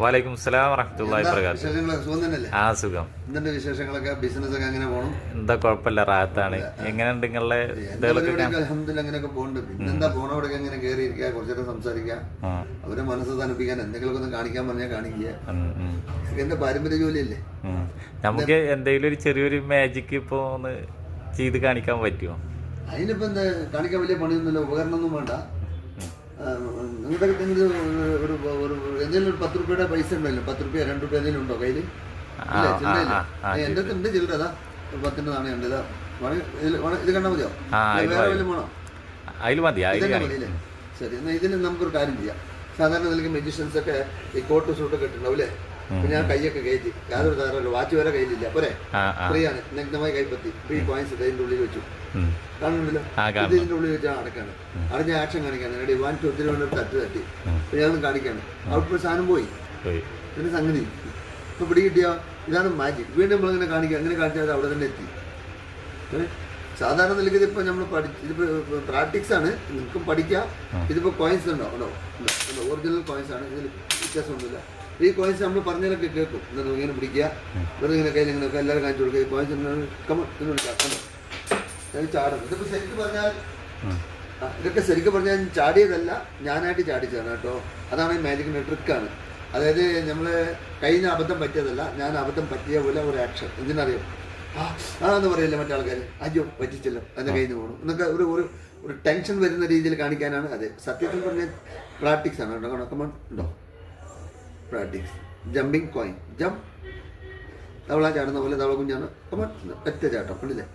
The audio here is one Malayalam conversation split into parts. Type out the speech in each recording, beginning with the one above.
വലൈക്കും സലാം വറഹ്മത്തുള്ളാഹി വബറകാതുഹു. ആ സുഖം. എന്തുണ്ട് വിശേഷങ്ങളൊക്കെ? ബിസിനസ് ഒക്കെ എങ്ങനെ പോകണം? എന്താ കുഴപ്പമില്ല, റാഹത്താണ്. എങ്ങനെയുണ്ട് നിങ്ങളുടെ അൽഹംദുലില്ലാഹ് അങ്ങനെയൊക്കെ പോകുന്നുണ്ട്. പിന്നെന്താ പോണവിടെ എങ്ങനെ കയറി ഇരിക്കുക, കുറച്ചേരം സംസാരിക്കുക, അവരെ മനസ്സ് തണുപ്പിക്കാൻ എന്തെങ്കിലുമൊക്കെ ഒന്ന് കാണിക്കാൻ പറഞ്ഞാൽ കാണിക്കുക. എന്റെ പാരമ്പര്യ ജോലിയല്ലേ. നമുക്ക് എന്തെങ്കിലും ഒരു ചെറിയൊരു മാജിക് ഇപ്പൊ ഒന്ന് ചെയ്ത് കാണിക്കാൻ പറ്റുമോ? അതിനിപ്പോ എന്താ കാണിക്കാൻ വലിയ പണിയൊന്നുമില്ല, ഉപകരണമൊന്നും വേണ്ട. നിങ്ങളുടെ എന്തെങ്കിലും ഒരു 10 രൂപയുടെ പൈസ ഉണ്ടല്ലോ, 10 രൂപ 2 രൂപ എന്തെങ്കിലും ഉണ്ടോ കയ്യിൽ? എന്റെ ഉണ്ട് ചില്ലറ. അതാ 10ന്റെ നാണയം ഉണ്ട്. ഇത് കണ്ടാൽ മതിയോ? വേറെ വല്ലതും വേണോ? മതിയല്ലേ? ശരി, എന്നാൽ ഇതിന് നമുക്കൊരു കാര്യം ചെയ്യാം. സാധാരണ നിലയ്ക്ക് മെജീഷ്യൻസ് ഒക്കെ ഈ കോട്ട് സൂട്ടൊക്കെ ഇട്ടുണ്ടാവില്ലേ? അപ്പൊ ഞാൻ കൈയൊക്കെ കയറ്റി, യാതൊരു തകരാറില്ല, വാച്ച് വരെ കയ്യിലില്ല, പോരെ? ഫ്രീയാണ്, നഗ്നമായി കൈപ്പത്തി. ഈ കോയിൻസ് ഇതിന്റെ ഉള്ളിൽ വെച്ചു, കാണുന്നുണ്ടല്ലോ. ഇതിന്റെ ഉള്ളിൽ വെച്ചാൽ അടക്കാണ്. അവിടെ ഞാൻ ആക്ഷൻ കാണിക്കാണ്. റെഡി 1 2 3 കൊണ്ട് തട്ടി ഞാൻ കാണിക്കാണ്. ഔട്ട്പുട്ട് സാധനം പോയി. പിന്നെ സംഗതി ഇപ്പൊ പിടി കിട്ടിയോ? ഇതാണ് മാജിക്. വീണ്ടും നമ്മളിങ്ങനെ കാണിക്കുക. അങ്ങനെ കാണിച്ചാൽ അവിടെ തന്നെ എത്തി. സാധാരണ നിലയ്ക്ക് ഇതിപ്പോ നമ്മൾ ഇതിപ്പോ പ്രാക്ടിക്സ് ആണ്, നിങ്ങൾക്കും പഠിക്കാം. ഇതിപ്പോ കോയിൻസ് ഉണ്ടോ? ഒറിജിനൽ കോയിൻസ് ആണ്, ഇതിൽ വ്യത്യാസമൊന്നുമില്ല. ഈ കോയിൻസ് നമ്മൾ പറഞ്ഞാലൊക്കെ കേൾക്കും. എന്നാൽ ഇങ്ങനെ പിടിക്കുക, വെറുതെ ഇങ്ങനെ കയ്യിൽ ഇങ്ങനെയൊക്കെ എല്ലാവരും കാണിച്ചു കൊടുക്കുക. ഈ കോയിൻസ് ചാടും. ഇതിപ്പോ ശരിക്കും പറഞ്ഞാൽ ഇതൊക്കെ ശരിക്കും പറഞ്ഞാൽ ചാടിയതല്ല, ഞാനായിട്ട് ചാടിച്ചതാണ് കേട്ടോ. അതാണ് ഈ മാജിക്കിന്റെ ട്രിക്കാണ്. അതായത് നമ്മള് കഴിഞ്ഞ അബദ്ധം പറ്റിയതല്ല, ഞാൻ അബദ്ധം പറ്റിയ പോലെ ഒരു ആക്ഷൻ. എന്തിനറിയോ? എന്ന് പറയില്ലേ മറ്റാൾക്കാർ, അയ്യോ പറ്റിച്ചല്ലോ, അതിന്റെ കയ്യിൽ നിന്ന് പോകണം എന്നൊക്കെ ഒരു ടെൻഷൻ വരുന്ന രീതിയിൽ കാണിക്കാനാണ്. അത് സത്യത്തിൽ പറഞ്ഞ പ്രാക്ടിക്സ് ആണ് കേട്ടോ. കണക്കമാണ് ഉണ്ടോ? പ്രാക്ടിക്സ്. Jumping coin, jump. തവള ചാടുന്ന പോലെ തവള കുഞ്ഞാണ്. കമൺ, ഒറ്റ ചാട്ടം. കണ്ടില്ലേ?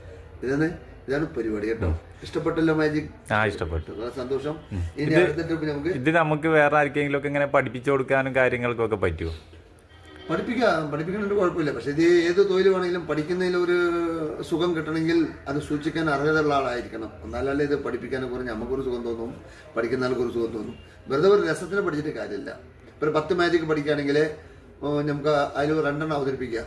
ഇതാണ് പരിപാടി കേട്ടോ. ഇഷ്ടപ്പെട്ടല്ലോ മാജിക്? ഇഷ്ടപ്പെട്ടു, സന്തോഷം. ഇനി അടുത്ത ട്രിപ്പ് ഇത് നമുക്ക് വേറെ ആർക്കെങ്കിലും ഒക്കെ ഇങ്ങനെ പഠിപ്പിച്ചു കൊടുക്കാനും കാര്യങ്ങൾക്കൊക്കെ പറ്റുമോ? പഠിപ്പിക്കുന്നുണ്ട്, കുഴപ്പമില്ല. പക്ഷെ ഇത് ഏത് തൊഴിൽ വേണമെങ്കിലും പഠിക്കുന്നതിൽ ഒരു സുഖം കിട്ടണമെങ്കിൽ അത് സൂക്ഷിക്കാൻ അർഹതയുള്ള ആളായിരിക്കണം. എന്നാലല്ലേ ഇത് പഠിപ്പിക്കാനെ കുറിച്ച് നമുക്കൊരു സുഖം തോന്നും, പഠിക്കുന്ന ആൾക്കൊരു സുഖം തോന്നും. വെറുതെ ഒരു രസത്തിന് പഠിച്ചിട്ട് കാര്യമില്ല. ഇപ്പോൾ ഒരു 10 മാജിക് പഠിക്കുകയാണെങ്കിൽ നമുക്ക് അതിൽ 2 എണ്ണം അവതരിപ്പിക്കാം.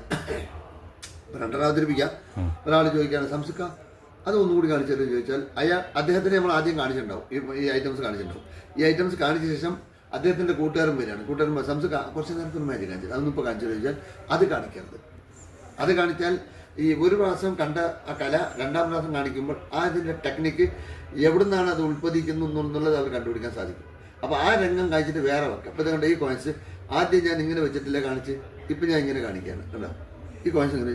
ഒരാൾ ചോദിക്കുകയാണ്, സംസിക്ക അത് ഒന്നുകൂടി കാണിച്ചതെന്ന് ചോദിച്ചാൽ അദ്ദേഹത്തിന് നമ്മൾ ആദ്യം കാണിച്ചിട്ടുണ്ടാവും. ഈ ഐറ്റംസ് കാണിച്ചിട്ടുണ്ടാവും. ഈ ഐറ്റംസ് കാണിച്ച ശേഷം അദ്ദേഹത്തിന്റെ കൂട്ടുകാരൻ വരികയാണ്. കൂട്ടുകാരൻ സംസിക്ക കുറച്ച് നേരത്തിന് മാജിക് കാണിച്ചത്, അതൊന്നും ഇപ്പോൾ കാണിച്ചത് ചോദിച്ചാൽ അത് കാണിക്കരുത്. അത് കാണിച്ചാൽ ഈ ഒരു പ്രാവശ്യം കണ്ട ആ കല 2ാം പ്രാവശ്യം കാണിക്കുമ്പോൾ ഇതിന്റെ ടെക്നിക്ക് എവിടെ നിന്നാണ് അത് ഉത്പാദിക്കുന്നു എന്നുള്ളത് അവർ കണ്ടുപിടിക്കാൻ സാധിക്കും. അപ്പോൾ ആ രംഗം കാണിച്ചിട്ട് വേറെ വെക്കാം. അപ്പോൾ ഇതുകൊണ്ട് ഈ കോയിൻസ് ആദ്യം ഞാൻ ഇങ്ങനെ വെച്ചിട്ടില്ല കാണിച്ച്, ഇപ്പം ഞാൻ ഇങ്ങനെ കാണിക്കുകയാണ്. കണ്ടോ? ഈ കോയിൻസ് ഇങ്ങനെ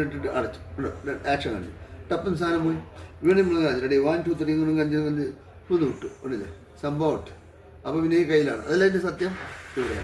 ഇട്ടിട്ട് അടച്ചു. ആക്ഷൻ കാണിച്ചു, ടപ്പൻ സാധനം പോയി. വീണ്ടും നമ്മൾ കാണിച്ചു. റെഡി 1 2 3 5 വിട്ടു. ഉണ്ടല്ലേ? സംഭവം. അപ്പോൾ പിന്നെ ഈ കയ്യിലാണ്. അതല്ല എൻ്റെ സത്യം. ഇവിടെ